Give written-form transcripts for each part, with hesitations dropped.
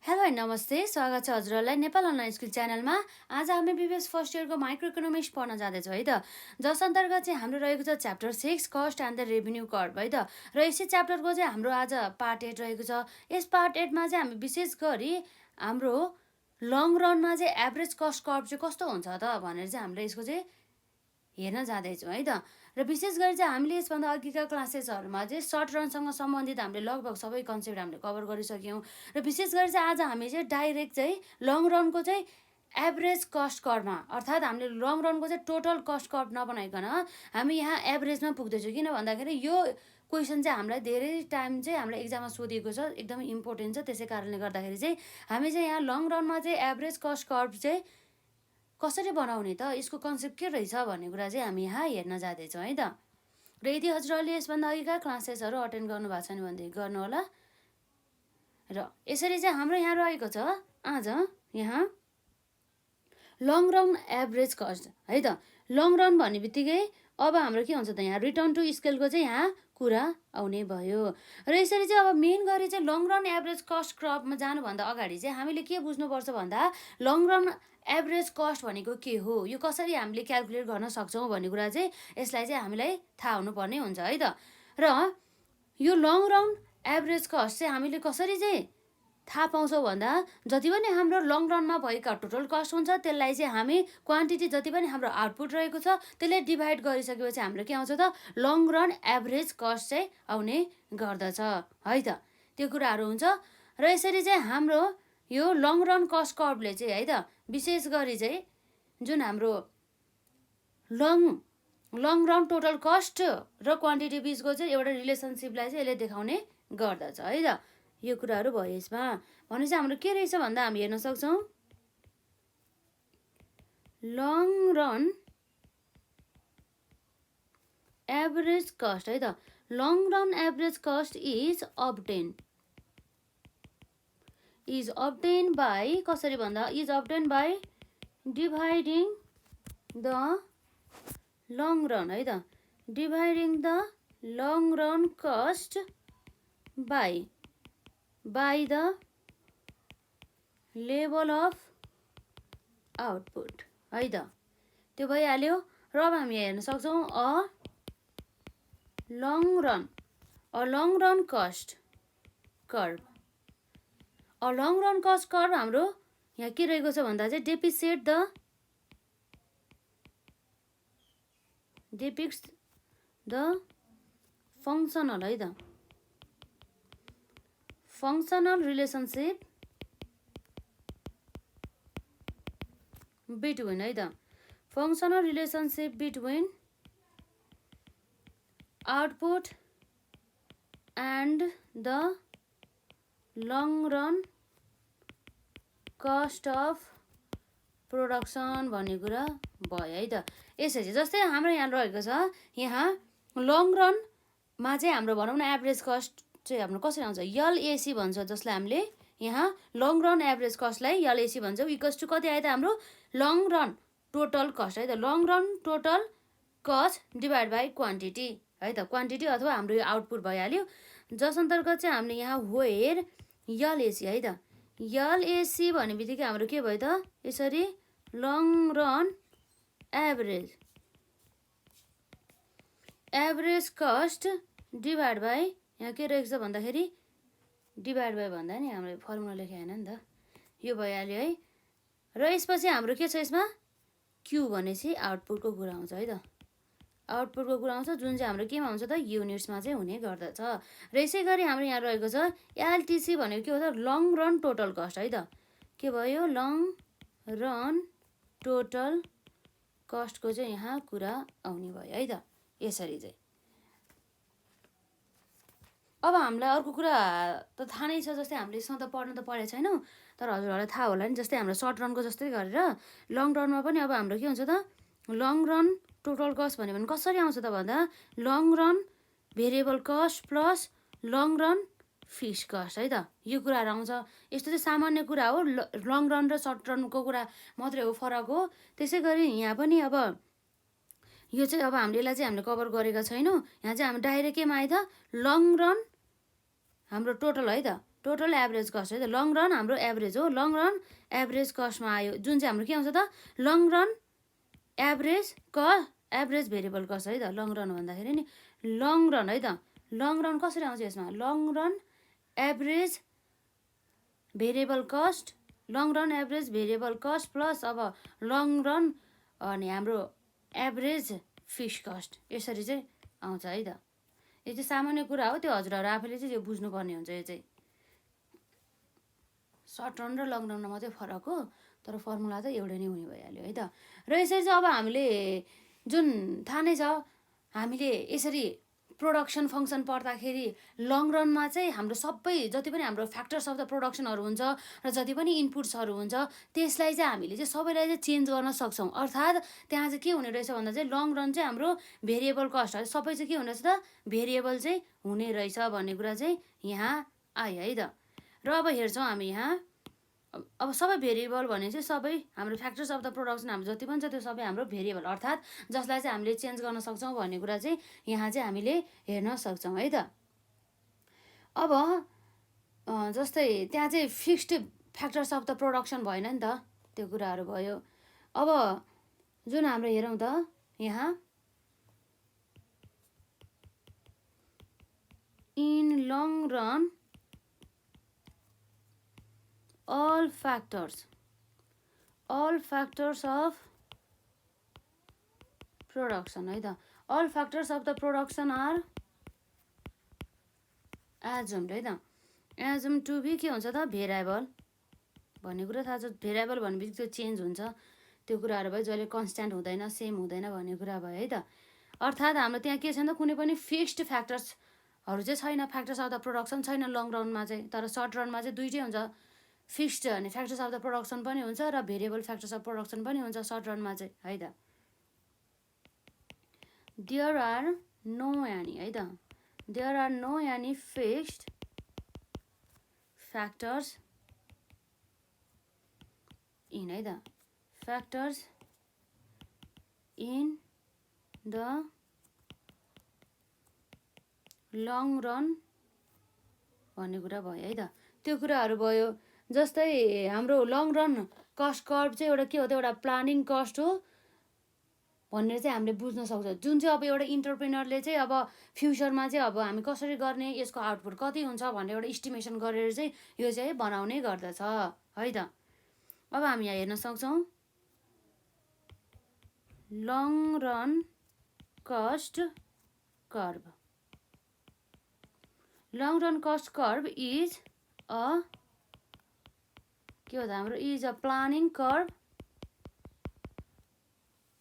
Hello and नमस्ते, स्वागत छ हजुरहरूलाई नेपाल अनलाइन स्कुल च्यानलमा। आज हामी बिबिएस फर्स्ट इयरको माइक्रो इकोनोमिक्स पढ्न जाँदैछौँ है त, जस अन्तर्गत चाहिँ हाम्रो रहेको छ chapter 6 cost and the revenue curve है त। र यसै च्याप्टरको चाहिँ हाम्रो आज पार्ट 8 रहेको छ। यस पार्ट 8मा चाहिँ हामी विशेष गरी हाम्रो लङ रनमा चाहिँ एभरेज कस्ट कर्भ चाहिँ कस्तो हुन्छ त भनेर चाहिँ हामीले यसको चाहिँ हेर्न जाँदैछौँ है त। र विशेष गरी चाहिँ हामीले यसभन्दा अघिका क्लासेसहरूमा चाहिँ सर्ट रनसँग सम्बन्धित हामीले लगभग सबै कन्सेप्ट हामीले कभर गरिसक्यौँ। र विशेष गरी चाहिँ आज हामी चाहिँ डाइरेक्ट चाहिँ लङ रनको चाहिँ एभरेज कस्ट कर्भमा, अर्थात् हामीले लङ रनको चाहिँ टोटल कस्ट कर्भ नबनाइकन हामी यहाँ एभरेजमा पुग्दैछौँ। किन भन्दाखेरि यो क्वेसन चाहिँ हामीलाई धेरै टाइम चाहिँ हामीलाई एक्जाममा सोधिएको छ, एकदमै इम्पोर्टेन्ट छ। त्यसै कारणले गर्दाखेरि चाहिँ हामी चाहिँ यहाँ लङ रनमा चाहिँ एभरेज कस्ट कर्भ चाहिँ कसरी बनाउने त, यसको कन्सेप्ट के रहेछ भन्ने कुरा चाहिँ हामी यहाँ हेर्न जाँदैछौँ है त। र यदि हजुरहरूले यसभन्दा अघिका क्लासेसहरू अटेन्ड गर्नुभएको छैन भनेदेखि गर्नुहोला। र यसरी चाहिँ हाम्रो यहाँ रहेको छ आज यहाँ लङ रन एभरेज कस्ट है त। लङ रन भन्ने बित्तिकै अब हाम्रो के हुन्छ त, यहाँ रिटर्न टु स्केलको चाहिँ यहाँ कुरा आउने भयो। र यसरी चाहिँ अब मेन गरी चाहिँ लङ रन एभरेज कस्ट कर्भमा जानुभन्दा अगाडि चाहिँ हामीले के बुझ्नुपर्छ भन्दा लङ रन एभरेज कस्ट भनेको के हो, यो कसरी हामीले क्यालकुलेट गर्न सक्छौँ भन्ने कुरा चाहिँ यसलाई चाहिँ हामीलाई थाहा हुनुपर्ने हुन्छ है त। र यो लङ रन एभरेज कस्ट चाहिँ हामीले कसरी चाहिँ थाहा पाउँछौँ भन्दा जति पनि हाम्रो लङ रनमा भएका टोटल कस्ट हुन्छ त्यसलाई चाहिँ हामी क्वान्टिटी जति पनि हाम्रो आउटपुट रहेको छ त्यसले डिभाइड गरिसकेपछि हाम्रो के आउँछ त, लङ रन एभरेज कस्ट चाहिँ आउने गर्दछ है त। त्यो कुराहरू हुन्छ। र यसरी चाहिँ हाम्रो यो लङ रन कस्ट कर्भले चाहिँ है त विशेष गरी चाहिँ जुन हाम्रो लङ रन टोटल कस्ट र क्वान्टिटी बिचको चाहिँ एउटा रिलेसनसिपलाई चाहिँ यसले देखाउने गर्दछ है त। यो कुराहरू भयो यसमा। भनेपछि हाम्रो के रहेछ भन्दा हामी हेर्न सक्छौँ लङ रन एभरेज कस्ट है त। Long run average cost is obtained by कसरी भन्दा is obtained by dividing the long run है त, dividing the long run cost by the level of output है त। त्यो भइहाल्यो। र अब हामी हेर्न सक्छौँ long run cost curve. Long run cost curve हाम्रो यहाँ के रहेको छ भन्दा चाहिँ डिपिक्ट्स द फङ्सनल है त, फङ्सनल रिलेसनसिप बिट्विन है त, functional relationship between output and the long run cost of production भन्ने कुरा भयो है त। यसरी जस्तै हाम्रो यहाँ रहेको छ, यहाँ लङ रनमा चाहिँ हाम्रो भनौँ न एभरेज कस्ट चाहिँ हाम्रो कसरी आउँछ, एलएसी भन्छ, जसलाई हामीले यहाँ लङ रन एभरेज कस्टलाई एलएसी भन्छौँ। इक्वल्स टु कति आयो त हाम्रो लङ रन टोटल कस्ट है त, long run total cost divide by quantity है त, क्वान्टिटी अथवा हाम्रो यो आउटपुट भइहाल्यो। जस अन्तर्गत चाहिँ हामीले यहाँ वेयर एलएसी है त, एलएसी भन्ने बित्तिकै हाम्रो के भयो त, यसरी long run average cost divide by यहाँ के रहेको छ भन्दाखेरि डिभाइड बाई भन्दा नि हाम्रो फर्मुला लेखे होइन नि त, यो भइहाल्यो है। र यसपछि हाम्रो के छ यसमा क्यु भनेपछि आउटपुटको कुरा आउँछ है त, आउटपुटको कुरा आउँछ जुन चाहिँ हाम्रो केमा हुन्छ त, युनिट्समा चाहिँ हुने गर्दछ। र यसै गरी हाम्रो यहाँ रहेको छ एलटिसी भनेको के हो त, लङ रन टोटल कस्ट है त, के भयो लङ रन टोटल कस्टको चाहिँ यहाँ कुरा आउने भयो है त। यसरी चाहिँ अब हामीलाई अर्को कुरा त थाहा नै छ, जस्तै हामीले यसमा त पढ्न त पढेको छैनौँ, तर हजुरहरूलाई थाहा होला नि, जस्तै हाम्रो सर्ट रनको जस्तै गरेर लङ रनमा पनि अब हाम्रो के हुन्छ त, लङ रन टोटल कस्ट भन्यो भने कसरी आउँछ त भन्दा long run variable cost plus long run fix cost है त, यो कुराहरू आउँछ। यस्तो चाहिँ सामान्य कुरा हो, लङ रन र सर्ट रनको कुरा मात्रै हो, फरक हो। त्यसै गरी यहाँ पनि अब यो चाहिँ अब हामीले यसलाई चाहिँ हामीले कभर गरेका छैनौँ। यहाँ चाहिँ हामी डाइरेक्ट केमा आयो त, लङ रन हाम्रो टोटल है त, टोटल एभरेज कस्ट है त लङ रन हाम्रो एभरेज हो लङ रन एभरेज कस्टमा आयो जुन चाहिँ हाम्रो के आउँछ त long run average variable cost है त लङ रन भन्दाखेरि नि लङ रन है त लङ रन कसरी आउँछ यसमा long run average variable cost long run average variable cost plus अब लङ रन अनि हाम्रो एभरेज फिक्स कस्ट यसरी चाहिँ आउँछ है त यो चाहिँ सामान्य कुरा हो त्यो हजुरहरू आफैले चाहिँ यो बुझ्नुपर्ने हुन्छ यो चाहिँ सर्ट रन र लङ रनमा मात्रै फरक हो तर फर्मुला चाहिँ एउटै नै हुने भइहाल्यो है त र यसरी चाहिँ अब हामीले जुन थाहा नै छ हामीले यसरी प्रोडक्सन फङ्सन पढ्दाखेरि लङ रनमा चाहिँ हाम्रो सबै जति पनि हाम्रो फ्याक्टर्स अफ द प्रोडक्सनहरू हुन्छ र जति पनि इनपुट्सहरू हुन्छ त्यसलाई चाहिँ हामीले चाहिँ सबैलाई चाहिँ चेन्ज गर्न सक्छौँ अर्थात् त्यहाँ चाहिँ के हुने रहेछ भन्दा चाहिँ लङ रन चाहिँ हाम्रो भेरिएबल कस्ट सबै चाहिँ के हुने रहेछ त भेरिएबल चाहिँ हुने रहेछ भन्ने कुरा चाहिँ यहाँ आयो है त र अब हेर्छौँ हामी यहाँ अब सबै भेरिएबल भने चाहिँ सबै हाम्रो फ्याक्टर्स अफ द प्रोडक्सन हाम्रो जति पनि छ त्यो सबै हाम्रो भेरिएबल अर्थात् जसलाई चाहिँ हामीले चेन्ज गर्न सक्छौँ भन्ने कुरा चाहिँ यहाँ चाहिँ हामीले हेर्न सक्छौँ है त अब जस्तै त्यहाँ चाहिँ fixed factors of the production भएन नि त त्यो कुराहरू भयो अब जुन हाम्रो हेरौँ त यहाँ in long run all factors of production है त all factors of the production are assumed है त assumed to be के हुन्छ त भेरिएबल भन्ने कुरा थाहा छ भेरिएबल भनेपछि त्यो चेन्ज हुन्छ त्यो कुराहरू भयो जहिले कन्स्ट्यान्ट हुँदैन सेम हुँदैन भन्ने कुरा भयो है त अर्थात् हाम्रो त्यहाँ के छैन कुनै पनि फिक्स्ड फ्याक्टर्सहरू चाहिँ छैन फ्याक्टर्स अफ द प्रोडक्सन छैन लङ रनमा चाहिँ तर सर्ट रनमा चाहिँ दुइटै हुन्छ फिक्स्ड अनि फ्याक्टर्स अफ द प्रोडक्सन पनि हुन्छ र भेरिएबल फ्याक्टर्स अफ प्रोडक्सन पनि हुन्छ सर्ट रनमा चाहिँ है त देयर आर नो यानी है त देयर आर नो यानी फिक्स्ड फ्याक्टर्स इन है त factors in the long run भन्ने कुरा भयो है त त्यो कुराहरू भयो जस्तै हाम्रो लङ रन कस्ट कर्भ चाहिँ एउटा के हो त एउटा प्लानिङ कस्ट हो भनेर चाहिँ हामीले बुझ्न सक्छौँ जुन चाहिँ अब एउटा इन्टरप्रेनरले चाहिँ अब फ्युचरमा चाहिँ अब हामी कसरी गर्ने यसको आउटपुट कति हुन्छ भनेर एउटा इस्टिमेसन गरेर चाहिँ यो चाहिँ बनाउने गर्दछ है त अब हामी यहाँ हेर्न सक्छौँ long run cost curve long run cost curve is a के हो त हाम्रो is a planning curve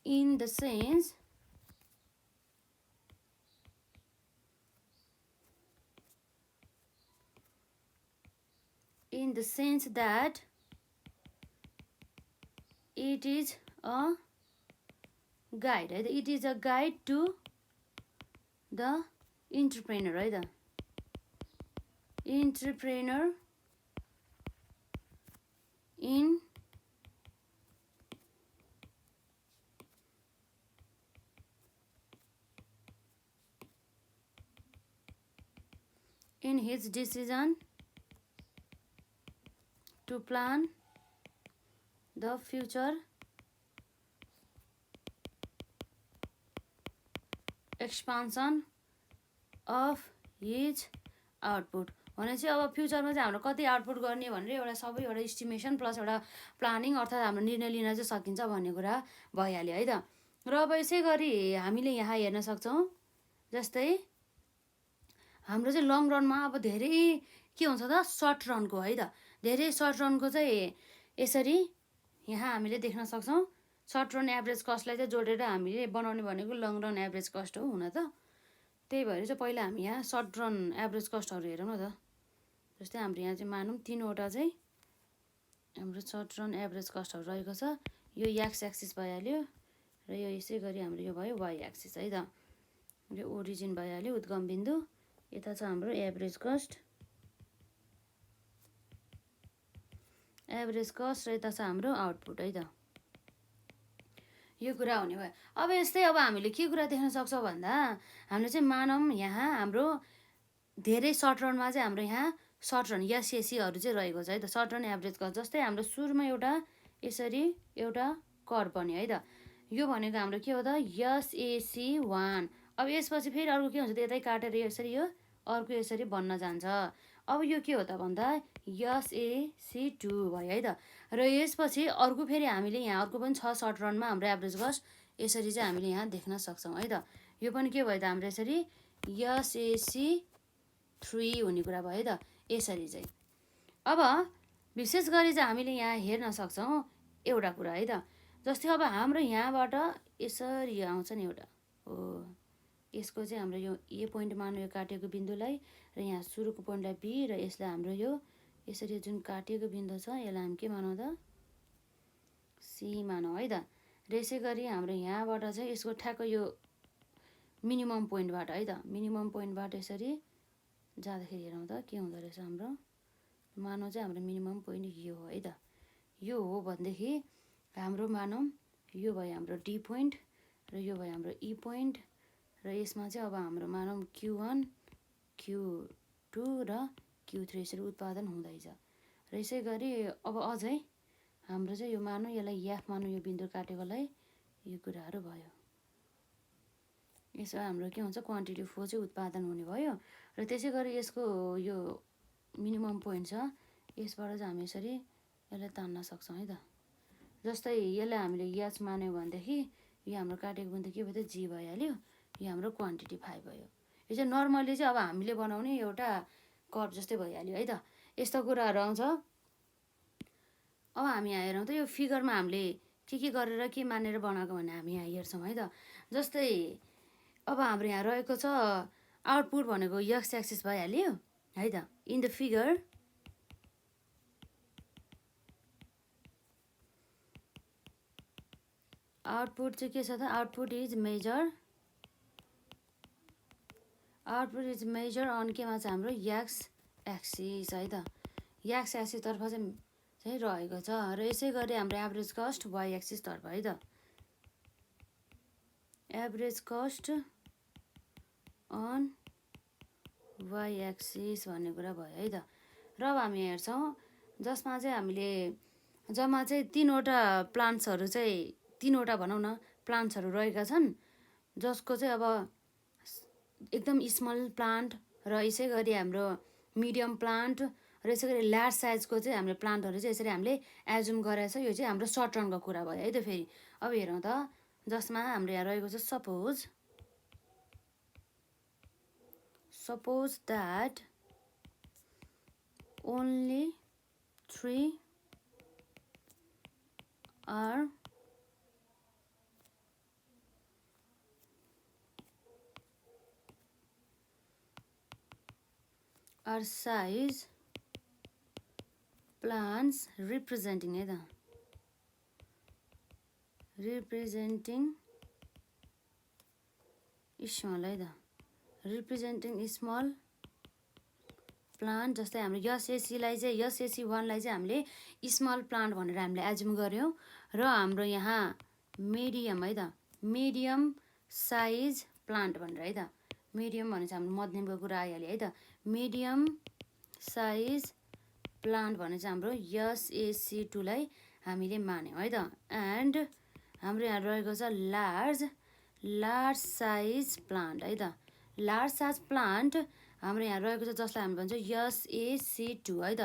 in the sense that it is a guide है त it is a guide to the entrepreneur है त entrepreneur in his decision to plan the future expansion of his output भने चाहिँ अब फ्युचरमा चाहिँ हाम्रो कति आउटपुट गर्ने भनेर एउटा सबै एउटा इस्टिमेसन प्लस एउटा प्लानिङ अर्थात् हाम्रो निर्णय लिन चाहिँ सकिन्छ भन्ने कुरा भइहाल्यो है त र अब यसै गरी हामीले यहाँ हेर्न सक्छौँ जस्तै हाम्रो चाहिँ लङ रनमा अब धेरै के हुन्छ त सर्ट रनको है त धेरै सर्ट रनको चाहिँ यसरी यहाँ हामीले देख्न सक्छौँ सर्ट रन एभरेज कस्टलाई चाहिँ जोडेर हामीले बनाउने भनेको लङ रन एभरेज कस्ट हो हुन त त्यही भएर चाहिँ पहिला हामी यहाँ सर्ट रन एभरेज कस्टहरू हेरौँ न त जस्तै हाम्रो यहाँ चाहिँ मानौँ तीनवटा चाहिँ हाम्रो सर्ट रन एभरेज कस्टहरू रहेको छ यो एक्स एक्सिस भइहाल्यो र यो यसै गरी हाम्रो यो भयो वाइ एक्सिस है त यो ओरिजिन भइहाल्यो उद्गम बिन्दु यता छ हाम्रो एभरेज कस्ट र यता छ हाम्रो आउटपुट है त यो कुरा हुने भयो अब यस्तै अब हामीले के कुरा देख्न सक्छौँ भन्दा हामीले चाहिँ मानौँ यहाँ हाम्रो धेरै सर्ट रनमा चाहिँ हाम्रो यहाँ सर्ट रन एसएसीहरू चाहिँ रहेको छ है त। सर्ट रन एभरेज कस्ट जस्तै हाम्रो सुरुमा एउटा यसरी एउटा कर्भ बन्यो है त। यो भनेको हाम्रो के हो त एसएसी1। अब यसपछि फेरि अर्को के हुन्छ त यतै काटेर यसरी यो अर्को यसरी बन्न जान्छ। अब यो के हो त भन्दा एसएसी2 भयो है त। र यसपछि अर्को फेरि हामीले यहाँ अर्को पनि छ सर्ट रनमा हाम्रो एभरेज कस्ट यसरी चाहिँ हामीले यहाँ देख्न सक्छौँ है त। यो पनि के भयो त हाम्रो यसरी एसएसी3 हुने कुरा भयो है त यसरी चाहिँ। अब विशेष गरी चाहिँ हामीले यहाँ हेर्न सक्छौँ एउटा कुरा है त। जस्तै अब हाम्रो यहाँबाट यसरी आउँछ नि एउटा हो यसको चाहिँ हाम्रो यो ए पोइन्ट मानौँ यो काटेको बिन्दुलाई र यहाँ सुरुको पोइन्टलाई बी र यसलाई हाम्रो यो यसरी जुन काटेको बिन्दु छ यसलाई हामी के मानौँ त सी मानौँ है त। र यसै गरी हाम्रो यहाँबाट चाहिँ यसको ठ्याक्क यो मिनिमम पोइन्टबाट है त मिनिमम पोइन्टबाट यसरी जाँदाखेरि हेरौँ त के हुँदो रहेछ हाम्रो मानौँ चाहिँ हाम्रो मिनिमम पोइन्ट यो हो है त। यो हो भनेदेखि हाम्रो मानौँ यो भयो हाम्रो डी पोइन्ट र यो भयो हाम्रो ई पोइन्ट र यसमा चाहिँ अब हाम्रो मानौँ Q1 Q2 र Q3 यसरी उत्पादन हुँदैछ। र यसै गरी अब अझै हाम्रो चाहिँ यो मानौँ यसलाई एफ मानौँ यो बिन्दु काटेकोलाई यो कुराहरू भयो। यसो हाम्रो के हुन्छ क्वान्टिटी फोर चाहिँ उत्पादन हुने भयो। र त्यसै गरी यसको यो मिनिमम पोइन्ट छ यसबाट चाहिँ हामी यसरी यसलाई तान्न सक्छौँ है त। जस्तै यसलाई हामीले एच मान्यौँ भनेदेखि यो हाम्रो काटेको बिन्दु के भयो त जी भइहाल्यो। यो हाम्रो क्वान्टिटी 5 भयो। यो चाहिँ नर्मली चाहिँ अब हामीले बनाउने एउटा कर्भ जस्तै भइहाल्यो है त। यस्तो कुराहरू आउँछ। अब हामी यहाँ हेरौँ त यो फिगरमा हामीले के गरेर के मानेर बनाएको भने हामी यहाँ हेर्छौँ है त। जस्तै अब हाम्रो यहाँ रहेको छ आउटपुट भनेको एक्स एक्सिस भइहाल्यो है त। इन द फिगर आउटपुट चाहिँ के छ त आउटपुट इज मेजर अन केमा चाहिँ हाम्रो एक्स एक्सिस है त। एक्स एक्सिसतर्फ चाहिँ रहेको छ। र यसै गरी हाम्रो एभरेज कस्ट वाइ एक्सिसतर्फ है त। Average cost on Y axis भन्ने कुरा भयो है त। र अब हामी हेर्छौँ जसमा चाहिँ हामीले जम्मा चाहिँ तीनवटा प्लान्ट्सहरू चाहिँ तीनवटा भनौँ न प्लान्ट्सहरू रहेका छन् जसको चाहिँ अब एकदम स्मल प्लान्ट र यसै गरी हाम्रो मिडियम प्लान्ट र यसै गरी लार्ज साइजको चाहिँ हाम्रो प्लान्टहरू चाहिँ यसरी हामीले एजुम गरेको छ। यो चाहिँ हाम्रो सर्ट रनको कुरा भयो है त। फेरि अब हेरौँ त जसमा हाम्रो यहाँ रहेको छ suppose that only 3 are size plants representing है त representing small है त representing small प्लान्ट। जस्तै हाम्रो एसएसीलाई चाहिँ एसएसी1लाई चाहिँ हामीले स्मल प्लान्ट भनेर हामीले एजुम गऱ्यौँ र हाम्रो यहाँ मिडियम है त मिडियम साइज प्लान्ट भनेर है त। मिडियम भने चाहिँ हाम्रो मध्यमको कुरा आइहाल्यो है त। मिडियम साइज प्लान्ट भने चाहिँ हाम्रो एसएसी2लाई हामीले मान्यौँ है त। एन्ड हाम्रो यहाँ रहेको छ लार्ज साइज प्लान्ट है त। लार्ज साइज प्लान्ट हाम्रो यहाँ रहेको छ जसलाई हामी भन्छौँ एसएसी2 है त।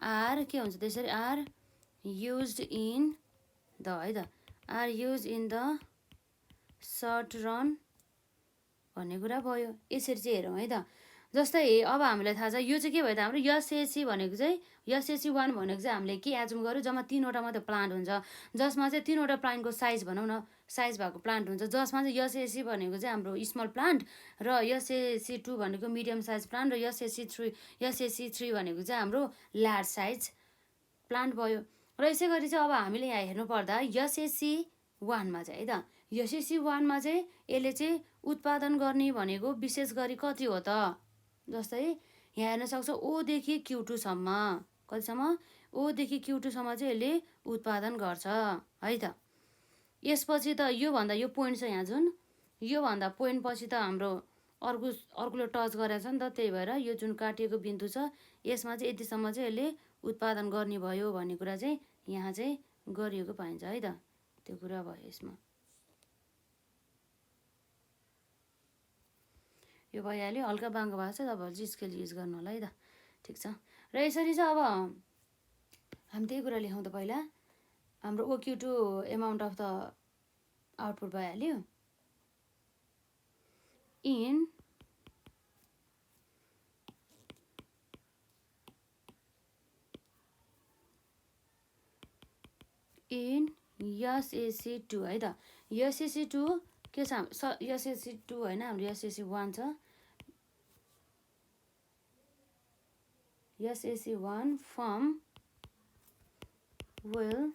आर के हुन्छ त्यसरी आर युज्ड इन द है त are use in the short run भन्ने कुरा भयो। यसरी चाहिँ हेरौँ है त। जस्तै अब हामीलाई थाहा छ यो चाहिँ के भयो त हाम्रो एसएसी भनेको चाहिँ एसएसी1 भनेको चाहिँ हामीले के एजुम गर्यो जम्मा तीनवटा मात्रै प्लान्ट हुन्छ जसमा चाहिँ तीनवटा प्लान्टको साइज भनौँ न साइज भएको प्लान्ट हुन्छ जसमा चाहिँ एसएसी भनेको चाहिँ हाम्रो स्मल प्लान्ट र एसएसी2 भनेको मिडियम साइज प्लान्ट र एसएसी3 भनेको चाहिँ हाम्रो लार्ज साइज प्लान्ट भयो। र यसै गरी चाहिँ अब हामीले यहाँ हेर्नुपर्दा एसएसी1मा चाहिँ है त एसएसी1मा चाहिँ यसले चाहिँ उत्पादन गर्ने भनेको विशेष गरी कति हो त जस्तै यहाँ हेर्न सक्छौँ ओदेखि Q2सम्म कतिसम्म ओदेखि Q2सम्म चाहिँ यसले उत्पादन गर्छ है त। यसपछि त योभन्दा यो पोइन्ट छ यहाँ जुन योभन्दा पोइन्ट पछि त हाम्रो अर्कोले टच गरेछ नि त, त्यही भएर यो जुन काटिएको बिन्दु छ यसमा चाहिँ यतिसम्म चाहिँ यसले उत्पादन गर्ने भयो भन्ने कुरा चाहिँ यहाँ चाहिँ गरिएको पाइन्छ है त। त्यो कुरा भयो यसमा। यो भइहाल्यो। हल्का बाङ्गो भएको छ, तपाईँहरू चाहिँ स्केल युज गर्नु होला है त। ठिक छ। र यसरी चाहिँ अब हामी त्यही कुरा लेखौँ त। पहिला हाम्रो OQ2 amount of the output भइहाल्यो। इन SAC2 है त। SAC2 के छ? SAC2 होइन, हाम्रो SAC1 छ। SAC1 फर्म विल,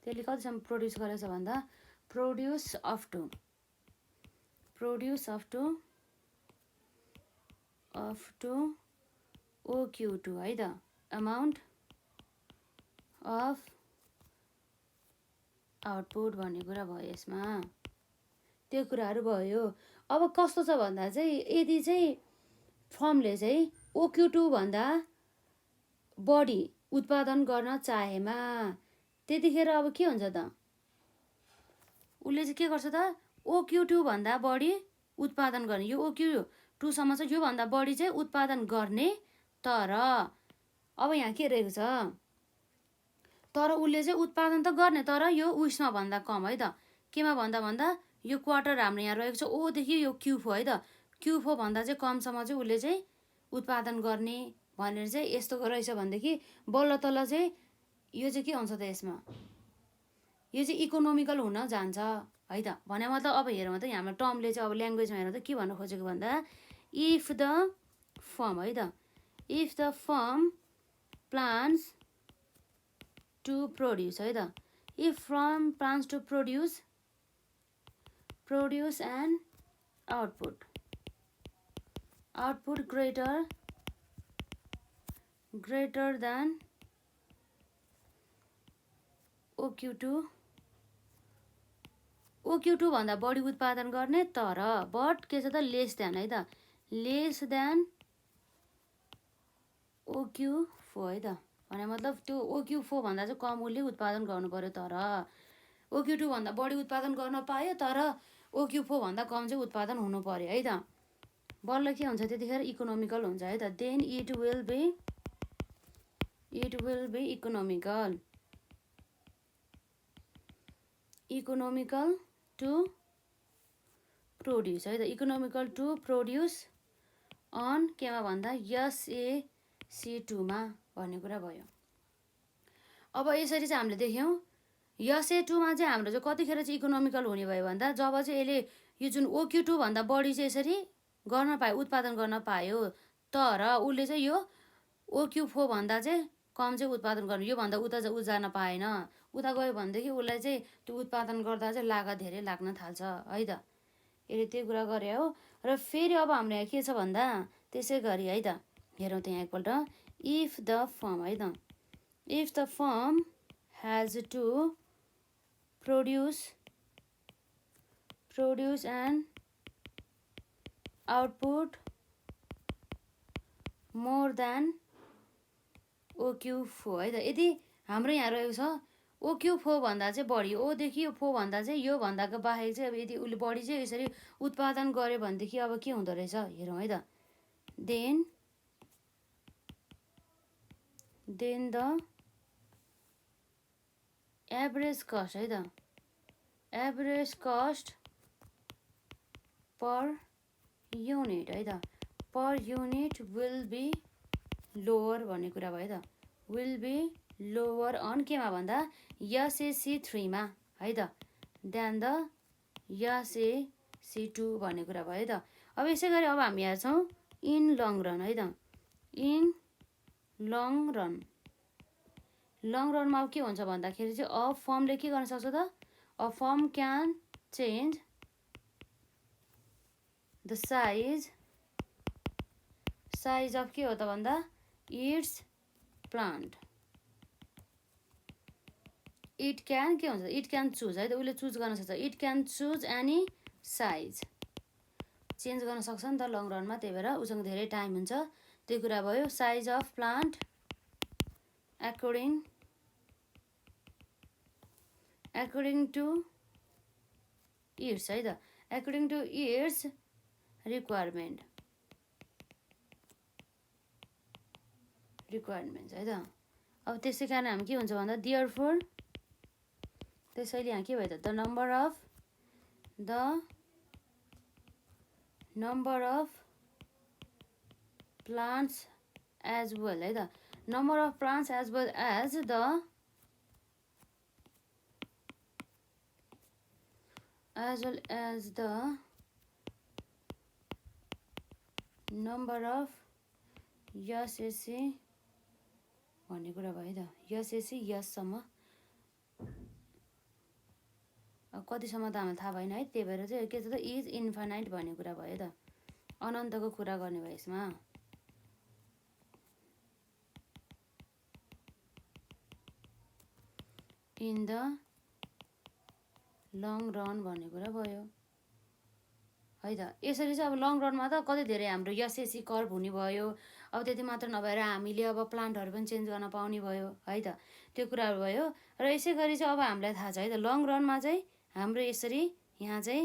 त्यसले कतिसम्म प्रोड्युस गरेछ भन्दा प्रोड्युस अफ टु OQ2 है त, अमाउन्ट अफ आउटपुट भन्ने कुरा भयो यसमा। त्यो कुराहरू भयो। अब कस्तो छ भन्दा चाहिँ यदि चाहिँ फर्मले चाहिँ OQ2 भन्दा बढी उत्पादन गर्न चाहेमा त्यतिखेर अब के हुन्छ त? उसले चाहिँ के गर्छ त? OQ2 भन्दा बढी उत्पादन गर्ने, यो OQ2 सम्म चाहिँ योभन्दा बढी चाहिँ उत्पादन गर्ने। तर अब यहाँ के रहेको छ? तर उसले चाहिँ उत्पादन त गर्ने, तर यो उयसमा भन्दा कम है त। केमा भन्दा यो क्वार्टर हाम्रो यहाँ रहेको छ ओदेखि यो Q4 है त। Q4 भन्दा चाहिँ कमसम्म चाहिँ उसले चाहिँ उत्पादन गर्ने भनेर चाहिँ यस्तो रहेछ भनेदेखि बल्ल तल्ल चाहिँ यो चाहिँ के हुन्छ त? यसमा यो चाहिँ इकोनोमिकल हुन जान्छ है त। भने मतलब अब हेरौँ त, हाम्रो टर्मले चाहिँ अब ल्याङ्ग्वेजमा हेरौँ त के भन्न खोजेको भन्दा इफ द फर्म है त, if the firm plans to produce है त, if firm plans to produce an output greater than OQ2 भन्दा बढी उत्पादन गर्ने, तर बट के छ त? लेस देन है त, लेस देन OQ4 है त। भने मतलब त्यो OQ4 भन्दा चाहिँ कम उसले उत्पादन गर्नु पर्यो। तर OQ2 भन्दा बढी उत्पादन गर्न पायो, तर OQ4 भन्दा कम चाहिँ उत्पादन हुनु पर्यो है त। बल्ल के हुन्छ त्यतिखेर? इकोनोमिकल हुन्छ है त। Then it will be economical to produce है त, इकोनोमिकल टु प्रोड्युस अन केमा भन्दा SAC2 मा भन्ने कुरा भयो। अब यसरी चाहिँ हामीले देख्यौँ SAC2 मा चाहिँ हाम्रो चाहिँ कतिखेर चाहिँ इकोनोमिकल हुने भयो भन्दा जब चाहिँ यसले यो जुन OQ2 भन्दा बढी चाहिँ यसरी गर्न पायो, उत्पादन गर्न पायो, तर उसले चाहिँ यो OQ4 भन्दा चाहिँ कम चाहिँ उत्पादन गर्नु, योभन्दा उता जान पाएन। उता गयो भनेदेखि उसलाई चाहिँ त्यो उत्पादन गर्दा चाहिँ लागत धेरै लाग्न थाल्छ है त। यसले त्यो कुरा गरे हो। र फेरि अब हाम्रो यहाँ के छ भन्दा त्यसै गरी है त, हेरौँ त यहाँ एकपल्ट। इफ द फर्म है त, if the firm has to produce an output more than OQ4 है त। यदि हाम्रो यहाँ रहेको छ OQ4 भन्दा चाहिँ बढी, ओदेखि यो 4 भन्दा चाहिँ यो भन्दाको बाहेक चाहिँ अब यदि उसले बढी चाहिँ यसरी उत्पादन गर्यो भनेदेखि अब के हुँदो रहेछ हेरौँ है त। देन द एभरेज कस्ट है त, एभरेज कस्ट पर युनिट है त, per unit will be lower भन्ने कुरा भयो त। विल बी लोवर अन केमा भन्दा SAC3 मा है त, देन द SAC2 भन्ने कुरा भयो त। अब यसै गरी अब हामी हेर्छौँ इन लङ रन है त। इन लङ रनमा अब के हुन्छ भन्दाखेरि चाहिँ अ फर्मले के गर्न सक्छ त? A firm can change the size of के हो त भन्दा इट्स प्लान्ट। इट क्यान के हुन्छ? इट क्यान चुज है त, उसले चुज गर्न सक्छ। It can choose any size, change गर्न सक्छ नि त लङ रनमा, त्यही भएर उसँग धेरै टाइम हुन्छ। त्यो कुरा भयो। Size of plant according to it's है त, according to इट्स रिक्वायरमेन्ट्स है त। अब त्यसै कारण हामी के हुन्छ भन्दा देयरफोर, त्यसैले यहाँ के भयो त the number of plants as well है त, number of plants as well as the number of SAC भन्ने कुरा भयो त। यसएसी यससम्म, अब कतिसम्म त हामीलाई थाहा भएन है, त्यही भएर चाहिँ के छ त इज इन्फाइनाइट भन्ने कुरा भयो त, अनन्तको कुरा गर्ने भयो यसमा। इन द लङ रन भन्ने कुरा भयो है त। यसरी चाहिँ अब लङ रनमा त कति धेरै हाम्रो यसएसी कर्भ हुने भयो। अब त्यति मात्र नभएर हामीले अब प्लान्टहरू पनि चेन्ज गर्न पाउने भयो है त, त्यो कुराहरू भयो। र यसै गरी चाहिँ अब हामीलाई थाहा छ है त लङ रनमा चाहिँ हाम्रो यसरी यहाँ चाहिँ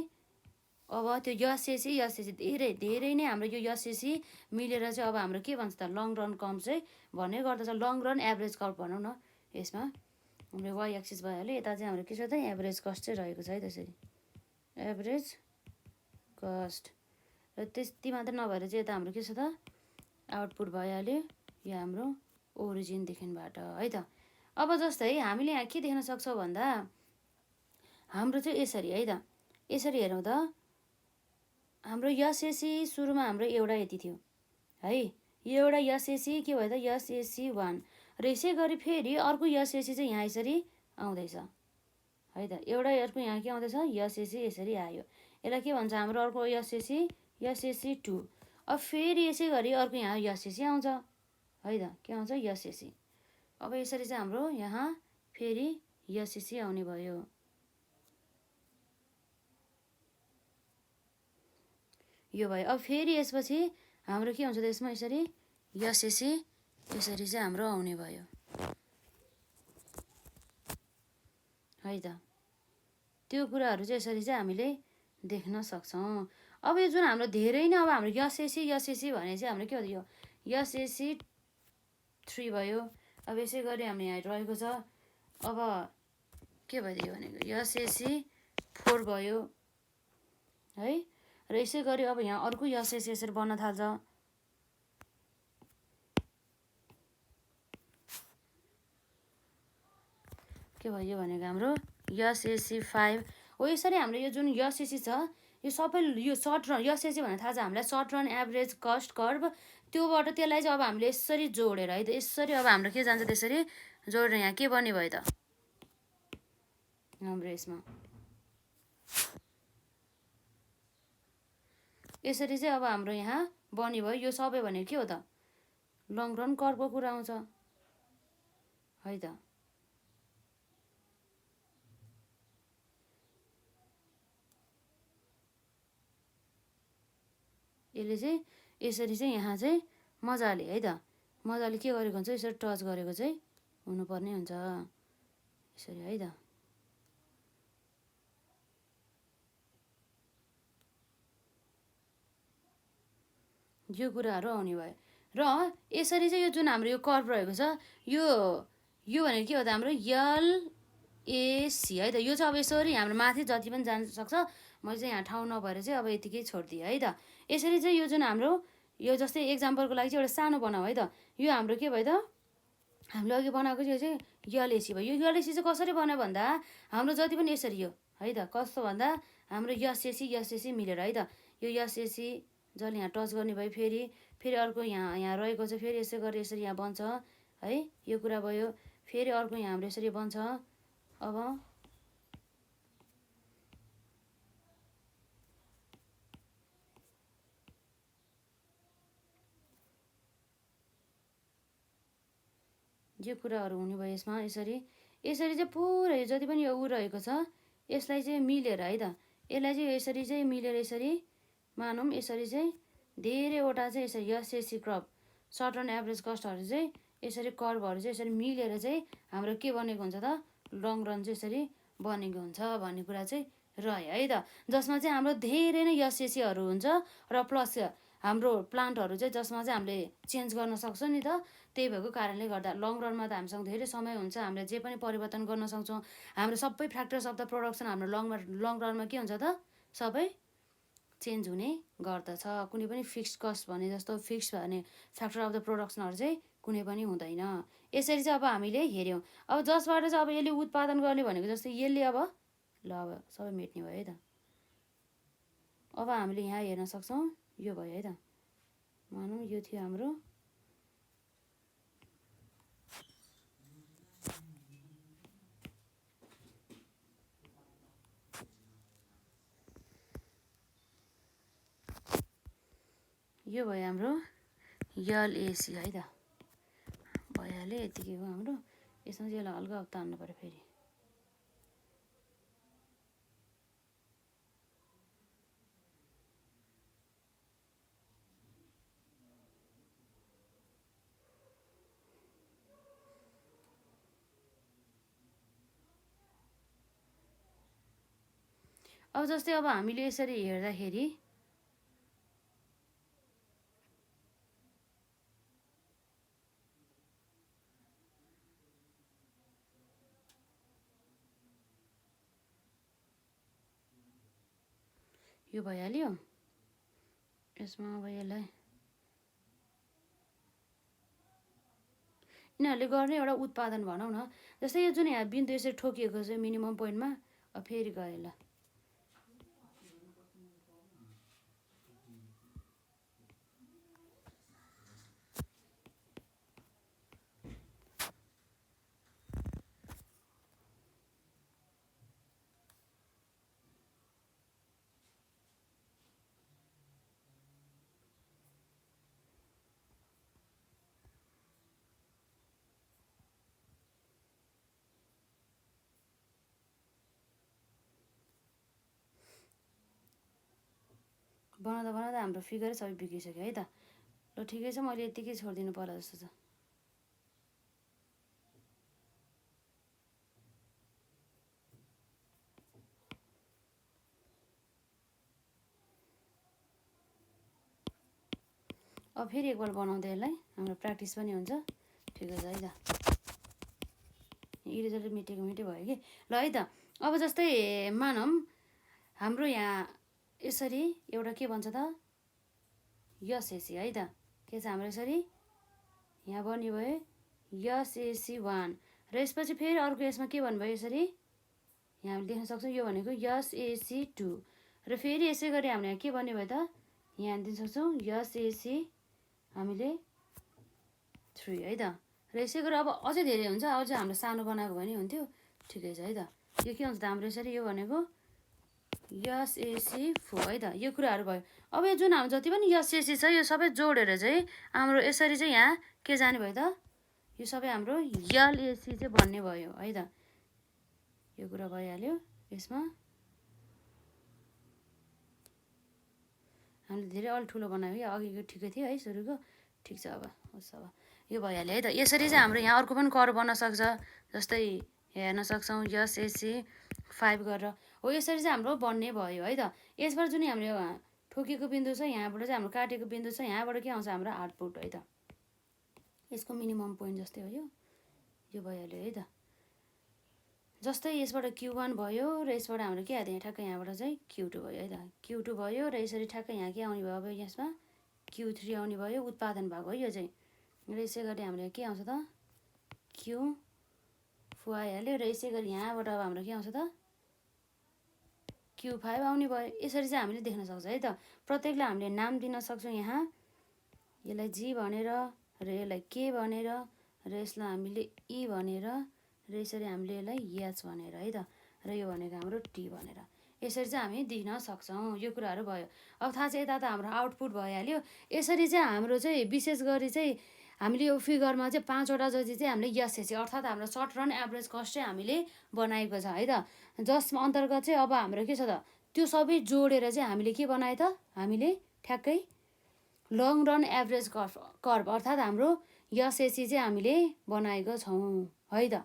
अब त्यो यसएसी धेरै धेरै नै हाम्रो यो यसएसी मिलेर चाहिँ अब हाम्रो के भन्छ त लङ रन कम चाहिँ भन्ने गर्दछ। लङ रन एभरेज कर्भ भनौँ न यसमा, हाम्रो वाइ एक्सिस भइहाल्यो। यता चाहिँ हाम्रो के छ त एभरेज कस्ट चाहिँ रहेको छ है त्यसरी, एभरेज कस्ट। र त्यति मात्र नभएर चाहिँ यता हाम्रो के छ त आउटपुट भइहाल्यो, यो हाम्रो ओरिजिनदेखिबाट है त। अब जस्तै हामीले यहाँ के देख्न सक्छौँ भन्दा हाम्रो चाहिँ यसरी है त, यसरी हेरौँ त हाम्रो यसएसी सुरुमा हाम्रो एउटा यति थियो है, यो एउटा यसएसी के भयो त यसएसी 1, र यसै गरी फेरि अर्को यसएसी चाहिँ यहाँ यसरी आउँदैछ है त, एउटा अर्को यहाँ के आउँदैछ यसएसी यसरी आयो, यसलाई के भन्छ हाम्रो अर्को यसएसी 2। अब फेरि यसै गरी अर्को यहाँ यसएसी आउँछ है त, के आउँछ यसएसी। अब यसरी चाहिँ हाम्रो यहाँ फेरि यसएसी आउने भयो, यो भयो। अब फेरि यसपछि हाम्रो के हुन्छ त यसमा यसरी यसएसी यसरी चाहिँ हाम्रो आउने भयो है त। त्यो कुराहरू चाहिँ यसरी चाहिँ हामीले देख्न सक्छौँ। अब यो जुन हाम्रो धेरै नै अब हाम्रो यसएसी भने चाहिँ हाम्रो के हो यो यसएसी 3 भयो। अब यसै गरी हाम्रो यहाँ रहेको छ अब के भयो भनेको यसएसी 4 भयो है, र यसै गरी अब यहाँ अर्को यसएसी यसरी बन्न थाल्छ। के भयो भनेको हाम्रो यसएसी 5 हो। यसरी हाम्रो यो जुन यसएसी छ यो सबै यो सर्ट रन यसएसी भनेर थाहा छ हामीलाई, short run average cost curve, त्योबाट त्यसलाई चाहिँ अब हामीले यसरी जोडेर है त, यसरी अब हाम्रो के जान्छ त्यसरी जोडेर यहाँ के बन्ने भयो त हाम्रो यसमा यसरी चाहिँ अब हाम्रो यहाँ बन्ने भयो। यो सबै भनेको के हो त लङ रन कर्भको कुरा आउँछ है त। यसले चाहिँ यसरी चाहिँ यहाँ चाहिँ मजाले है त, मजाले के गरेको हुन्छ यसरी टच गरेको चाहिँ हुनुपर्ने हुन्छ यसरी है त। यो कुराहरू आउने भयो। र यसरी चाहिँ यो जुन हाम्रो यो कर्भ रहेको छ यो भनेको के हो त हाम्रो एलएसी है त। यो चाहिँ अब यसरी हाम्रो माथि जति पनि जान सक्छ, मैले चाहिँ यहाँ ठाउँ नभएर चाहिँ अब यतिकै छोडिदिएँ है त। यसरी चाहिँ यो जुन हाम्रो यो जस्तै एक्जाम्पलको लागि चाहिँ एउटा सानो बनाऊ है त, यो हाम्रो के भयो त हामीले अघि बनाएको चाहिँ यो चाहिँ यलएसी भयो। यो यलएसी चाहिँ कसरी बन्यो भन्दा हाम्रो जति पनि यसरी यो है त, कस्तो भन्दा हाम्रो यसएसी मिलेर है त, यो यसएसी जसले यहाँ टच गर्ने भयो, फेरि अर्को यहाँ रहेको छ, फेरि यसै गरी यसरी यहाँ बन्छ है, यो कुरा भयो। फेरि अर्को यहाँ हाम्रो यसरी बन्छ। अब यो कुराहरू हुने भयो यसमा। यसरी चाहिँ पुरै जति पनि यो ऊ रहेको छ यसलाई चाहिँ मिलेर है त, यसलाई चाहिँ यसरी चाहिँ मिलेर यसरी मानौँ यसरी चाहिँ धेरैवटा चाहिँ यसरी SAC curve short run average कस्टहरू चाहिँ यसरी कर्भहरू चाहिँ यसरी मिलेर चाहिँ हाम्रो के बनेको हुन्छ त लङ रन चाहिँ यसरी बनेको हुन्छ भन्ने कुरा चाहिँ रह्यो है त जसमा चाहिँ हाम्रो धेरै नै एसएसीहरू हुन्छ र प्लस हाम्रो प्लान्टहरू चाहिँ जसमा चाहिँ हामीले चेन्ज गर्न सक्छौँ नि त त्यही भएको कारणले गर्दा लङ रनमा त हामीसँग धेरै समय हुन्छ हामीले जे पनि परिवर्तन गर्न सक्छौँ हाम्रो सबै फ्याक्टर्स अफ द प्रोडक्सन हाम्रो लङ रनमा के हुन्छ त सबै चेन्ज हुने गर्दछ कुनै पनि फिक्स कस्ट भने जस्तो फिक्स भने फ्याक्टर अफ द प्रोडक्सनहरू चाहिँ कुनै पनि हुँदैन यसरी चाहिँ अब हामीले हेऱ्यौँ अब जसबाट चाहिँ अब यसले उत्पादन गर्ने भनेको जस्तै यसले अब ल अब सबै मेट्ने भयो है त अब हामीले यहाँ हेर्न सक्छौँ यो भयो है त मानौँ यो थियो हाम्रो यो भयो हाम्रो एलएसी है त भइहाल्यो यतिकै हो हाम्रो यसमा चाहिँ यसलाई हल्का तान्नु पऱ्यो फेरि अब जस्तै अब हामीले यसरी हेर्दाखेरि यो भइहाल्यो यसमा अब यसलाई यिनीहरूले गर्ने एउटा उत्पादन भनौँ न जस्तै यो जुन यहाँ बिन्दु यसरी ठोकिएको छ मिनिमम पोइन्टमा अब फेरि गयो ल बनाउँदा बनाउँदा हाम्रो फिगरै सबै बिग्रिसक्यो है त ल ठिकै छ मैले यत्तिकै छोडिदिनु पर्ला जस्तो छ अब फेरि एकपल्ट बनाउँदै यसलाई हाम्रो प्र्याक्टिस पनि हुन्छ ठिकै छ है त इरेजरले मेटेको मेटै भयो कि ल है त अब जस्तै मानौँ हाम्रो यहाँ यसरी एउटा के भन्छ त एसएसी है त के छ हाम्रो यसरी यहाँ बन्यो भयो एसएसी 1 र यसपछि फेरि अर्को यसमा के भन्नुभयो यसरी यहाँ हामीले देख्न सक्छौँ यो भनेको एसएसी 2 र फेरि यसै गरी हामीले यहाँ के बन्यो भयो त यहाँ दिन सक्छौँ एसएसी हामीले 3 है त र यसै गरी अब अझै धेरै हुन्छ अझै हाम्रो सानो बनाएको भने हुन्थ्यो ठिकै छ है त यो के हुन्छ त हाम्रो यसरी यो भनेको एसएसी 4 है त यो कुराहरू भयो अब यो जुन हाम्रो जति पनि एसएसी छ यो सबै जोडेर चाहिँ हाम्रो यसरी चाहिँ यहाँ के जाने भयो त यो सबै हाम्रो एलएसी चाहिँ भन्ने भयो है त यो कुरा भइहाल्यो यसमा हामीले धेरै अलि ठुलो बनायो कि अघिको ठिकै थियो है सुरुको ठिक छ अब होस् अब यो भइहाल्यो है त यसरी चाहिँ हाम्रो यहाँ अर्को पनि कर्भ बन्न सक्छ जस्तै हेर्न सक्छौँ एसएसी 5 गरेर हो यसरी चाहिँ हाम्रो बन्ने भयो है त यसबाट जुन हामीले ठोकेको बिन्दु छ यहाँबाट चाहिँ हाम्रो काटेको बिन्दु छ यहाँबाट के आउँछ हाम्रो आउटपुट है त यसको मिनिमम पोइन्ट जस्तै हो यो भइहाल्यो है त जस्तै यसबाट Q1 भयो र यसबाट हाम्रो के आयो यहाँ ठ्याक्कै यहाँबाट चाहिँ Q2 भयो है त Q2 भयो र यसरी ठ्याक्कै यहाँ के आउने भयो अब यसमा Q3 आउने भयो उत्पादन भएको है यो चाहिँ र यसै गरी हाम्रो के आउँछ त Q4 आइहाल्यो र यसै गरी यहाँबाट अब हाम्रो के आउँछ त Q5 आउने भयो यसरी चाहिँ हामीले देख्न सक्छौँ है त प्रत्येकलाई हामीले नाम दिन सक्छौँ यहाँ यसलाई G भनेर र यसलाई K भनेर र यसलाई हामीले E भनेर र यसरी हामीले यसलाई H भनेर है त र यो भनेको हाम्रो T भनेर यसरी चाहिँ हामी दिन सक्छौँ यो कुराहरू भयो अब थाहा छ यता त हाम्रो आउटपुट भइहाल्यो यसरी चाहिँ हाम्रो चाहिँ विशेष गरी चाहिँ हामीले यो फिगरमा चाहिँ 5वटा जति चाहिँ हामीले एसएसी अर्थात् हाम्रो सर्ट रन एभरेज कस्ट चाहिँ हामीले बनाएको छ है त जसमा अन्तर्गत चाहिँ अब हाम्रो के छ त त्यो सबै जोडेर चाहिँ हामीले के बनायो त, हामीले ठ्याक्कै लङ रन एभरेज कर्भ अर्थात् हाम्रो एसएसी चाहिँ हामीले बनाएको छौँ है त।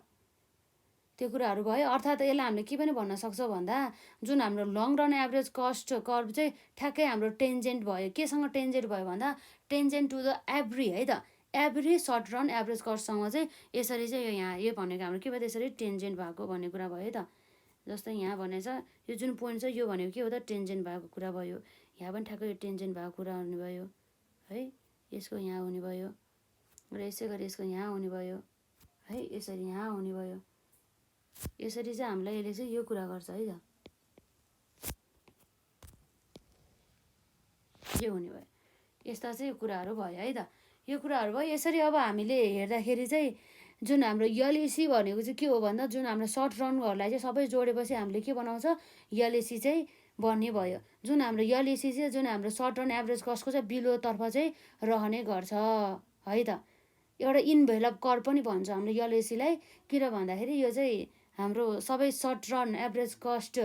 त्यो कुराहरू भयो। अर्थात् यसलाई हामीले के पनि भन्न सक्छौँ भन्दा जुन हाम्रो long run average cost curve चाहिँ ठ्याक्कै हाम्रो टेन्जेन्ट भयो। केसँग टेन्जेन्ट भयो भन्दा टेन्जेन्ट टु द एभ्री है त, एभ्री सर्ट रन एभरेज कस्टसँग चाहिँ यसरी चाहिँ यहाँ यो भनेको हाम्रो के भयो त, यसरी टेन्जेन्ट भएको भन्ने कुरा भयो है त। जस्तै यहाँ भनेछ यो जुन पोइन्ट छ यो भनेको के हो त, टेन्जेन्ट भएको कुरा भयो। यहाँ पनि ठ्याक्कै यो टेन्जेन्ट भएको कुरा हुने भयो है, यसको यहाँ हुने भयो र यसै गरी यसको यहाँ हुने भयो है, यसरी यहाँ हुने भयो। यसरी चाहिँ हामीलाई यसले चाहिँ यो कुरा गर्छ है त, यो हुने भयो। यस्ता चाहिँ कुराहरू भयो है त, यो कुराहरू भयो। यसरी अब हामीले हेर्दाखेरि चाहिँ जुन हाम्रो एलएसी भनेको चाहिँ के हो भन्दा जुन हाम्रो सर्ट रनहरूलाई चाहिँ सबै जोडेपछि हामीले के बनाउँछ, एलएसी चाहिँ बन्ने भयो। जुन हाम्रो एलएसी चाहिँ जुन हाम्रो सर्ट रन एभरेज कस्टको चाहिँ बिलोतर्फ चाहिँ रहने गर्छ है त। एउटा इन्भेलप कर्भ पनि भन्छ हाम्रो एलएसीलाई, किन भन्दाखेरि यो चाहिँ हाम्रो सबै सर्ट रन एभरेज कस्ट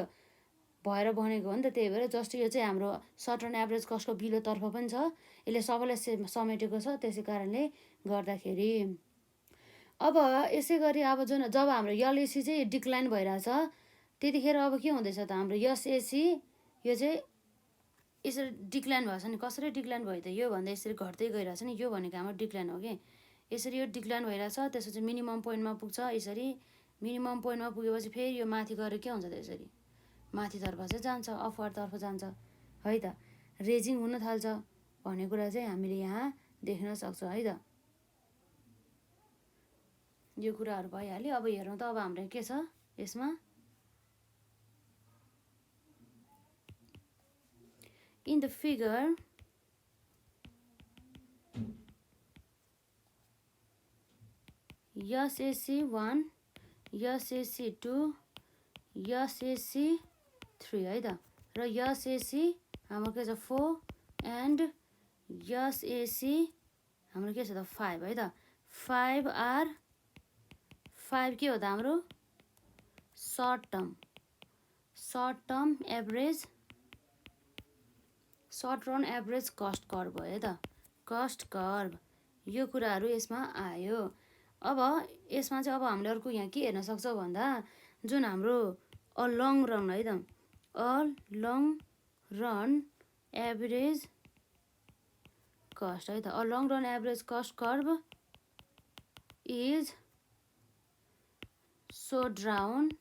भएर बनेको हो नि त। त्यही भएर जस्ट यो चाहिँ हाम्रो सर्ट रन एभरेज कस्टको बिलोतर्फ पनि छ, यसले सबैलाई समेटेको छ। त्यसै कारणले गर्दाखेरि अब यसै गरी अब जुन जब हाम्रो एलएसी चाहिँ डिक्लाइन भइरहेछ त्यतिखेर अब के हुँदैछ त, हाम्रो एसएसी यो चाहिँ यसरी डिक्लाइन भएको छ नि। कसरी डिक्लाइन भयो त, यो भन्दा यसरी घट्दै गइरहेछ नि, यो भनेको हाम्रो डिक्लाइन हो कि। यसरी यो डिक्लाइन भइरहेछ, त्यसपछि मिनिमम पोइन्टमा पुग्छ। यसरी मिनिमम पोइन्टमा पुगेपछि फेरि यो माथि गएर के हुन्छ त, यसरी माथितर्फ चाहिँ जान्छ, अपवार्डतर्फ जान्छ है त, रेजिङ हुन थाल्छ भन्ने कुरा चाहिँ हामीले यहाँ देख्न सक्छौँ है त। यो कुराहरू भइहाल्यो। अब हेरौँ त अब हाम्रो के छ यसमा, in the figure SSC 1, SSC 2, SSC 3 है त, र एसएसी हाम्रो के छ 4 एन्ड एसएसी हाम्रो के छ त 5 है त। 5 के हो त हाम्रो short term average short run average cost curve भयो है त, कस्ट कर्भ। यो कुराहरू यसमा आयो। अब यसमा चाहिँ अब हामीले अर्को यहाँ के हेर्न सक्छौँ भन्दा जुन हाम्रो अ लङ रन है त, a long run average cost है त, a long run average cost curve is so drawn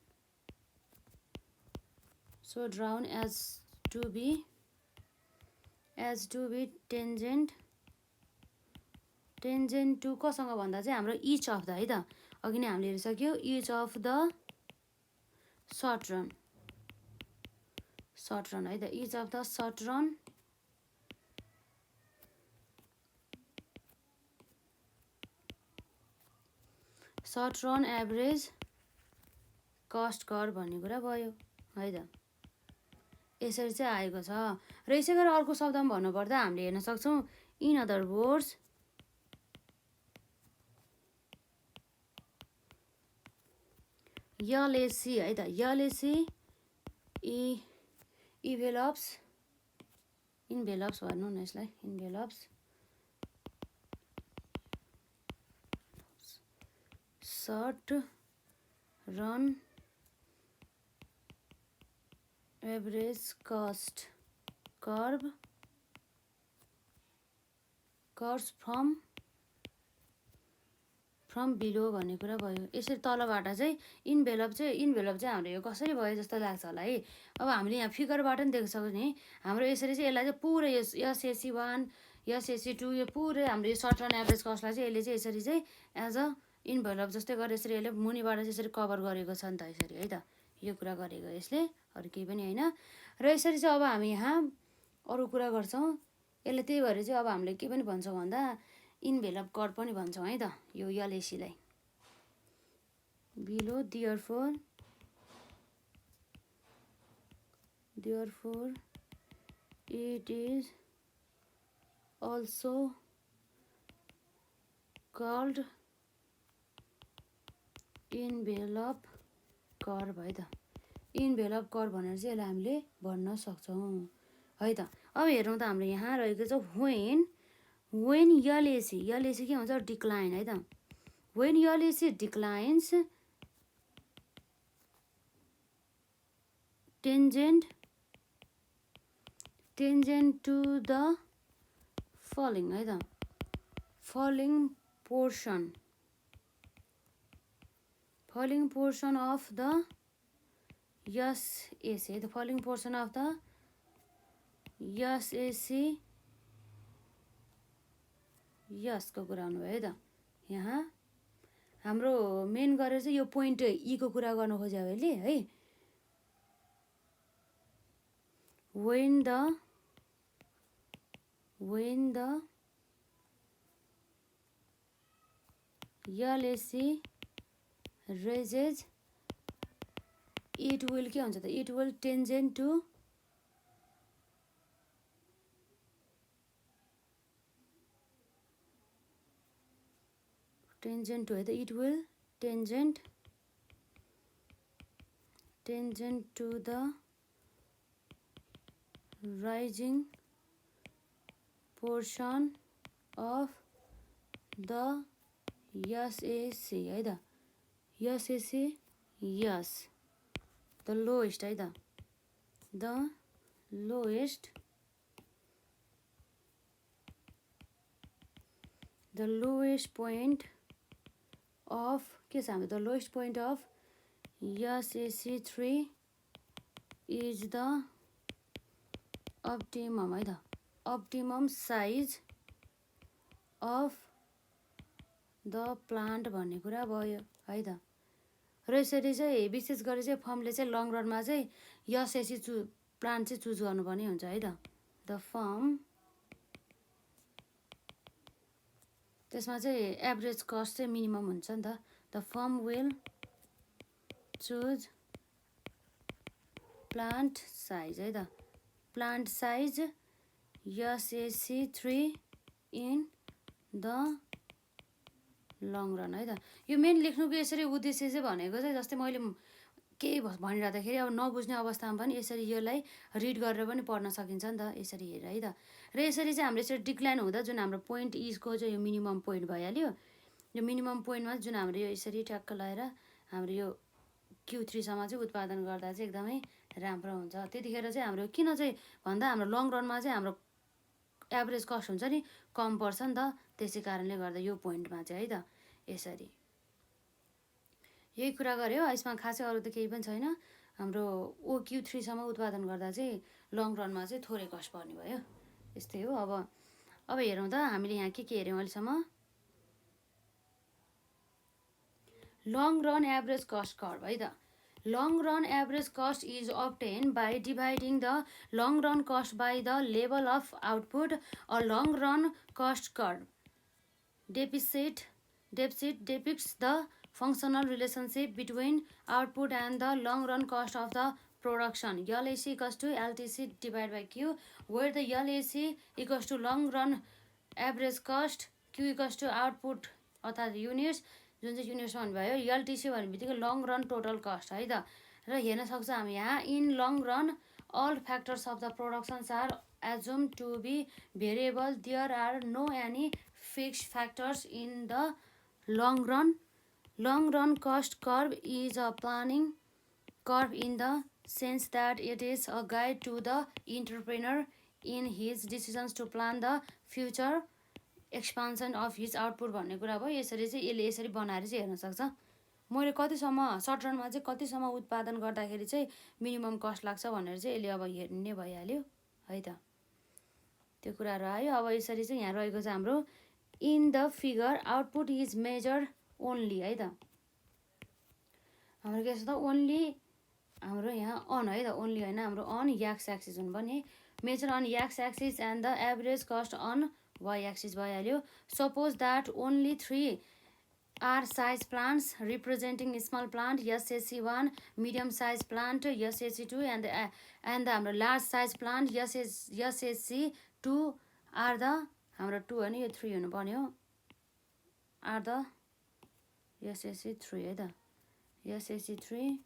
as to be tangent to कसँग भन्दा चाहिँ हाम्रो इच अफ द है त, अघि नै हामीले हेरिसक्यो, each of the short run है त, each of the short run average cost curve भन्ने कुरा भयो है त। यसरी चाहिँ आएको छ। र यसै गरी अर्को शब्दमा भन्नुपर्दा हामीले हेर्न सक्छौँ, इन अदर वर्ड्स एलएसी है त, एलएसी इन्भेलप्स भन्नु न यसलाई, envelops short run average cost curve from below भन्ने कुरा भयो। यसरी तलबाट चाहिँ इन्भेलप चाहिँ हाम्रो यो कसरी भयो जस्तो लाग्छ होला है। अब हामीले यहाँ फिगरबाट पनि देख्न सक्छौँ नि, हाम्रो यसरी चाहिँ यसलाई चाहिँ पुरै एसएसी 1 एसएसी 2 यो पुरै हाम्रो यो सर्ट रन एभरेज कस्टलाई चाहिँ यसले चाहिँ यसरी चाहिँ एज अ इन्भेलप जस्तै गरेर यसरी यसले मुनिबाट चाहिँ यसरी कभर गरेको छ नि त, यसरी है त, यो कुरा गरेको यसले, अरू केही पनि होइन। र यसरी चाहिँ अब हामी यहाँ अरू कुरा गर्छौँ यसले। त्यही भएर चाहिँ अब हामीले के पनि भन्छौँ भन्दा इन्भेलप कर्भ पनि भन्छौँ है त यो एलएसीलाई। Below therefore it is also called envelope curve है त, इन्भेलप कर्भ भनेर चाहिँ यसलाई हामीले भन्न सक्छौँ है त। अब हेरौँ त हाम्रो यहाँ रहेको छ वेन एलएसी के हुन्छ डिक्लाइन है त। When LAC declines tangent to the falling है त, falling portion of the SAC है त, falling portion of the SAC यसको कुरा आउनुभयो है त। यहाँ हाम्रो मेन गरेर चाहिँ यो पोइन्ट ईको कुरा गर्नु खोज्यो अहिले है। when the LAC raises it will के हुन्छ त, it will tangent to है त, it will tangent to the rising portion of the SAC है त, SAC yes the lowest है त, the lowest point of के छ हाम्रो, the lowest point of SAC3 is the optimum है त, optimum size of the plant भन्ने कुरा भयो है त। र यसरी चाहिँ विशेष गरी चाहिँ फर्मले चाहिँ लङ रनमा चाहिँ एसएसी प्लान्ट चाहिँ चुज गर्नुपर्ने हुन्छ है त। द फर्म त्यसमा चाहिँ एभरेज कस्ट चाहिँ मिनिमम हुन्छ नि त। The form will choose plant size है त, plant size SAC3 in the long run है त। यो मेन लेख्नुको यसरी उद्देश्य चाहिँ भनेको चाहिँ जस्तै मैले केही भनिरहँदाखेरि अब नबुझ्ने अवस्थामा पनि यसरी यसलाई रिड गरेर पनि पढ्न सकिन्छ नि त, यसरी हेर है त। र यसरी चाहिँ हाम्रो यसरी डिक्लाइन हुँदा जुन हाम्रो पोइन्ट इजको चाहिँ यो मिनिमम पोइन्ट भइहाल्यो, यो मिनिमम पोइन्टमा जुन हाम्रो यो यसरी ठ्याक्क लगाएर हाम्रो यो Q3सम्म चाहिँ उत्पादन गर्दा चाहिँ एकदमै राम्रो हुन्छ। त्यतिखेर चाहिँ हाम्रो किन चाहिँ भन्दा हाम्रो लङ रनमा चाहिँ हाम्रो एभरेज कस्ट हुन्छ नि कम पर्छ नि त, त्यसै कारणले गर्दा यो पोइन्टमा चाहिँ है त यसरी यही कुरा गऱ्यो। यसमा खासै अरू त केही पनि छैन। हाम्रो Q3सम्म उत्पादन गर्दा चाहिँ लङ रनमा चाहिँ थोरै कस्ट पर्ने भयो, यस्तै हो। अब हेरौँ त हामीले यहाँ के हेऱ्यौँ अहिलेसम्म। Long run average cost curve है त। long run average cost is obtained by dividing the long run cost by the level of output or long run cost curve. Deficit depicts the functional relationship between output and the long run cost of the production. LAC equals to LTC divided by Q, where the LAC equals to long run average cost, Q equals to output अर्थात् units, जुन चाहिँ युनिट्समा भन्नुभयो। LTC भन्ने बित्तिकै long run total cost है त। र हेर्न सक्छ हामी यहाँ in long run all factors of the productions are assume to be variable, there are no any fixed factors in the long run. Long run cost curve is a planning curve in the sense that it is a guide to the entrepreneur in his decisions to plan the future expansion of his output भन्ने कुरा भयो। यसरी चाहिँ यसले यसरी बनाएर चाहिँ हेर्न सक्छ मैले कतिसम्म सर्ट रनमा चाहिँ कतिसम्म उत्पादन गर्दाखेरि चाहिँ मिनिमम कस्ट लाग्छ भनेर चाहिँ यसले अब हेर्ने भइहाल्यो है त, त्यो कुराहरू आयो। अब यसरी चाहिँ यहाँ रहेको छ हाम्रो in the figure output is measure only है त। हाम्रो के छ त ओन्ली हाम्रो यहाँ अन है त, ओन्ली होइन हाम्रो अन एक्स एक्सिस हुनुपर्ने, measure on X axis and the average cost on y axis भइहाल्यो। Suppose that only 3 are size plants representing small plant SAC1, medium size plant SAC2 and हाम्रो large size plant SAC2 are the हाम्रो 2 होइन यो 3 हुनुपर्ने हो, are the SAC3 है त। SAC3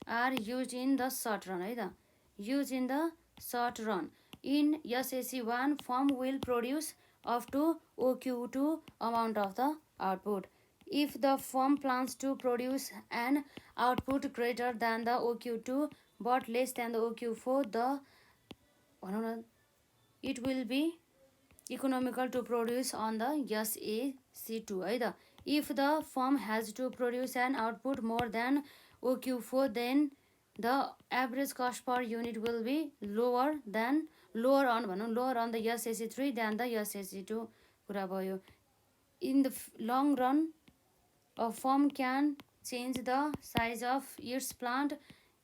are use in the short run है त use in the short run in SSC1 firm will produce up to OQ2 amount of the output. If the firm plans to produce an output greater than the OQ2 but less than the OQ4, it will be economical to produce on the SAC2 है त if the firm has to produce an output more than OQ4 then the average cost per unit will be lower on the SAC3 than the SAC2 कुरा भयो in the long run a firm can change the size of its plant.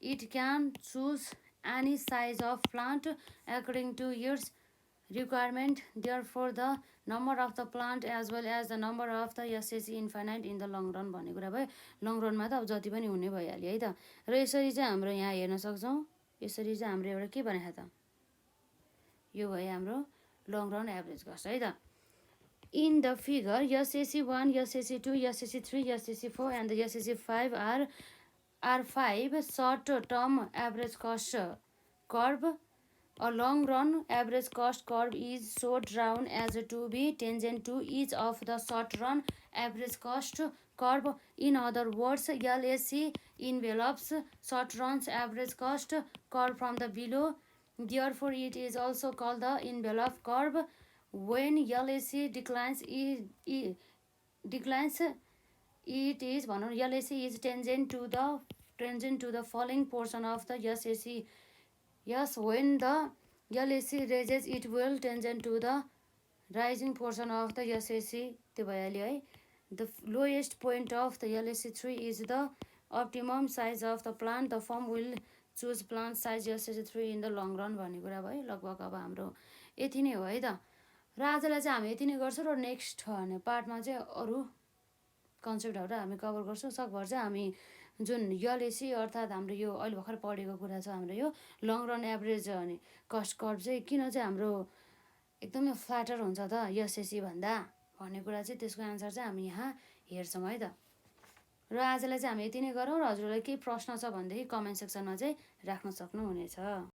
It can choose any size of plant according to its requirement. Therefore, the number of the plant as well as the number of the SSC infinite in the long run भन्ने कुरा भयो long रनमा त अब जति पनि हुने भइहाल्यो है त र यसरी चाहिँ हाम्रो यहाँ हेर्न सक्छौँ यसरी चाहिँ हाम्रो एउटा के भनेको त यो भयो हाम्रो लङ रन एभरेज कस्ट है त In the figure, SSC1, SSC2, SSC3, SSC4 and the SSC5 are 5 short-term average cost curve. A long-run average cost curve is so drawn as to be tangent to each of the short-run average cost curve. In other words, LAC envelops short-run average cost curve from the below. Therefore, it is also called the envelope curve. When LAC declines, it is LAC is tangent to the falling portion of the SAC. Yes, when the LAC raises, it will tangent to the rising portion of the SAC. त्यो भइहाल्यो है The lowest point of the LAC3 is the optimum size of the plant. The firm will choose plant size SAC3 in the long run भन्ने कुरा भयो लगभग अब हाम्रो यति नै हो है त र आजलाई चाहिँ हामी यति नै गर्छौँ र नेक्स्ट पार्टमा चाहिँ अरू कन्सेप्टहरू हामी कभर गर्छौँ सकभर चाहिँ हामी जुन LAC अर्थात् हाम्रो यो अहिले भर्खर पढेको कुरा छ हाम्रो यो लङ रन एभरेज अनि कस्ट कर्भ चाहिँ किन चाहिँ हाम्रो एकदमै फ्ल्याटर हुन्छ त SSC भन्दा भन्ने कुरा चाहिँ त्यसको एन्सर चाहिँ हामी यहाँ हेर्छौँ है त र आजलाई चाहिँ हामी यति नै गरौँ र हजुरलाई केही प्रश्न छ भनेदेखि कमेन्ट सेक्सनमा चाहिँ राख्न सक्नुहुनेछ